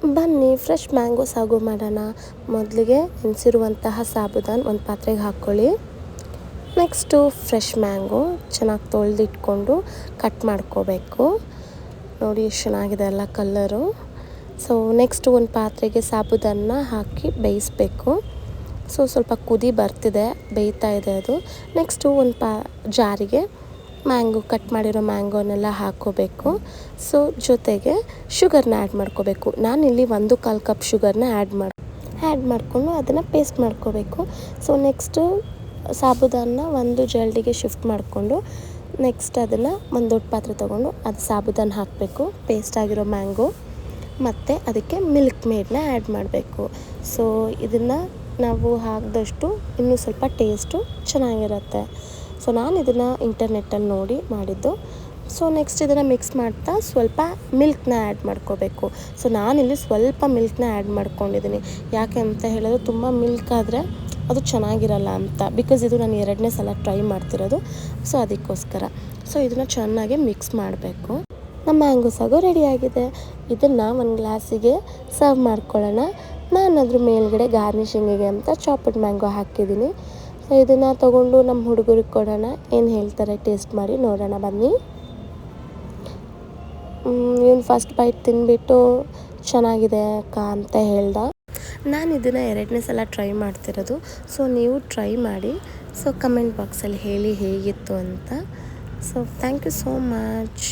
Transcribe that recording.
ಬನ್ನಿ fresh mango ಸಾಗು ಮಾಡೋಣ. ಮೊದಲಿಗೆ ನೆನೆಸಿರುವಂತಹ ಸಾಬುದಾನ ಒಂದು ಪಾತ್ರೆಗೆ ಹಾಕ್ಕೊಳ್ಳಿ. ನೆಕ್ಸ್ಟು ಫ್ರೆಶ್ ಮ್ಯಾಂಗೋ ಚೆನ್ನಾಗಿ ತೊಳೆದಿಟ್ಕೊಂಡು ಕಟ್ ಮಾಡ್ಕೋಬೇಕು. ನೋಡಿ ಎಷ್ಟು ಚೆನ್ನಾಗಿದೆ ಅಲ್ಲ ಕಲ್ಲರು. ಸೊ ನೆಕ್ಸ್ಟು ಒಂದು ಪಾತ್ರೆಗೆ ಸಾಬುದಾನ ಹಾಕಿ ಬೇಯಿಸಬೇಕು. ಸ್ವಲ್ಪ ಕುದಿ ಬರ್ತಿದೆ, ಬೇಯ್ತಾ ಇದೆ ಅದು. ನೆಕ್ಸ್ಟು ಒಂದು ಜಾರಿಗೆ ಮ್ಯಾಂಗೋ ಕಟ್ ಮಾಡಿರೋ ಮ್ಯಾಂಗೋನೆಲ್ಲ ಹಾಕ್ಕೋಬೇಕು. ಜೊತೆಗೆ ಶುಗರ್ನ ಆ್ಯಡ್ ಮಾಡ್ಕೋಬೇಕು. ನಾನಿಲ್ಲಿ 1/4 ಕಪ್ ಶುಗರ್ನ ಆ್ಯಡ್ ಮಾಡಿಕೊಂಡು ಅದನ್ನು ಪೇಸ್ಟ್ ಮಾಡ್ಕೋಬೇಕು. ನೆಕ್ಸ್ಟು ಸಾಬುದಾನ ಒಂದು ಜಲ್ಡಿಗೆ ಶಿಫ್ಟ್ ಮಾಡಿಕೊಂಡು ನೆಕ್ಸ್ಟ್ ಅದನ್ನು ಒಂದು ದೊಡ್ಡ ಪಾತ್ರೆ ತೊಗೊಂಡು ಅದು ಸಾಬುದಾನ ಹಾಕಬೇಕು, ಪೇಸ್ಟ್ ಆಗಿರೋ ಮ್ಯಾಂಗೋ, ಮತ್ತು ಅದಕ್ಕೆ ಮಿಲ್ಕ್ ಮೇಡನ್ನ ಆ್ಯಡ್ ಮಾಡಬೇಕು. ಇದನ್ನು ನಾವು ಹಾಕಿದಷ್ಟು ಇನ್ನೂ ಸ್ವಲ್ಪ ಟೇಸ್ಟು ಚೆನ್ನಾಗಿರುತ್ತೆ. ನಾನು ಇದನ್ನು ಇಂಟರ್ನೆಟ್ಟಲ್ಲಿ ನೋಡಿ ಮಾಡಿದ್ದು. ನೆಕ್ಸ್ಟ್ ಇದನ್ನು ಮಿಕ್ಸ್ ಮಾಡ್ತಾ ಸ್ವಲ್ಪ ಮಿಲ್ಕ್ನ ಆ್ಯಡ್ ಮಾಡ್ಕೋಬೇಕು. ನಾನಿಲ್ಲಿ ಸ್ವಲ್ಪ ಮಿಲ್ಕ್ನ ಆ್ಯಡ್ ಮಾಡ್ಕೊಂಡಿದ್ದೀನಿ. ಯಾಕೆ ಅಂತ ಹೇಳಿದ್ರೆ ತುಂಬ ಮಿಲ್ಕ್ ಆದರೆ ಅದು ಚೆನ್ನಾಗಿರಲ್ಲ ಅಂತ, ಬಿಕಾಸ್ ಇದು ನಾನು 2ನೇ ಸಲ ಟ್ರೈ ಮಾಡ್ತಿರೋದು. ಅದಕ್ಕೋಸ್ಕರ ಇದನ್ನು ಚೆನ್ನಾಗಿ ಮಿಕ್ಸ್ ಮಾಡಬೇಕು. ನಮ್ಮ ಮ್ಯಾಂಗೋ ಸಾಗು ರೆಡಿಯಾಗಿದೆ. ಇದನ್ನು ಒಂದು ಗ್ಲಾಸಿಗೆ ಸರ್ವ್ ಮಾಡ್ಕೊಳ್ಳೋಣ. ನಾನು ಅದ್ರ ಮೇಲ್ಗಡೆ ಗಾರ್ನಿಷಿಂಗಿಗೆ ಅಂತ ಚಾಪ್ಡ್ ಮ್ಯಾಂಗೋ ಹಾಕಿದ್ದೀನಿ. ಇದನ್ನು ತೊಗೊಂಡು ನಮ್ಮ ಹುಡುಗರಿಗೆ ಕೊಡೋಣ. ಏನು ಹೇಳ್ತಾರೆ ಟೇಸ್ಟ್ ಮಾಡಿ ನೋಡೋಣ ಬನ್ನಿ. ಇವನು ಫಸ್ಟ್ ಬೈಟ್ ತಿಂದ್ಬಿಟ್ಟು ಚೆನ್ನಾಗಿದೆ ಅಕ್ಕ ಅಂತ ಹೇಳ್ದ. ನಾನು ಇದನ್ನು 2ನೇ ಸಲ ಟ್ರೈ ಮಾಡ್ತಿರೋದು. ನೀವು ಟ್ರೈ ಮಾಡಿ. ಕಮೆಂಟ್ ಬಾಕ್ಸಲ್ಲಿ ಹೇಳಿ ಹೇಗಿತ್ತು ಅಂತ. Thank you so much.